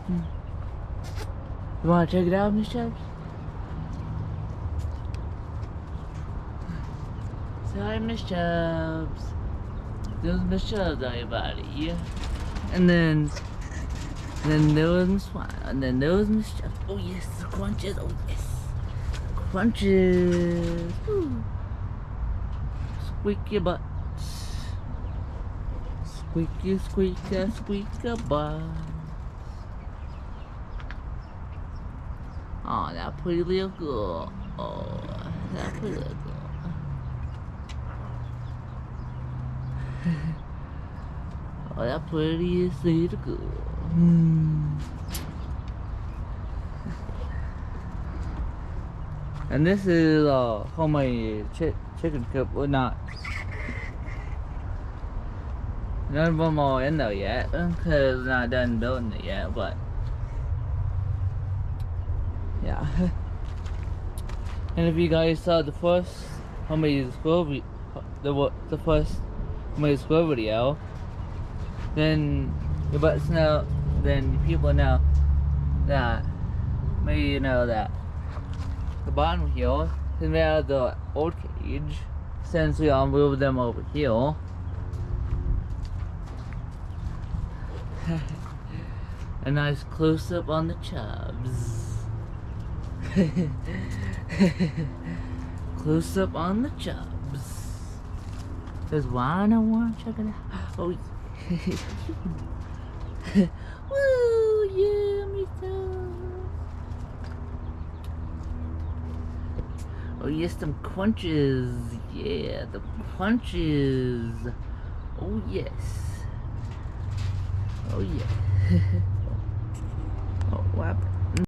You wanna check it out, Miss Chubbs? Say hi, Miss Chubbs. There's Miss Chubbs, everybody. And then there was Miss Swan, and then there was Miss Chubbs. Oh yes, the crunches. Oh yes, crunches. Woo. Squeak your butt. Squeaky, squeaky, squeaky butt. Oh, that pretty little girl. Oh, that pretty little girl. Oh, that prettiest little girl. And this is homemade chicken coop. Well, not. None of them are in there yet because we're not done building it yet. But yeah. And if you guys saw the first homemade squirrel, the first homemade squirrel video, then you butts know, then people know that, maybe you know that the bottom here is made out of the old cage, since we all moved them over here. A nice close up on the chubs. Close up on the chubs. Says why I want to check it out. Oh. Woo, yeah, me too. Oh yes, them crunches. Yeah, the crunches. Oh yes. Oh yeah. Oh, what happened?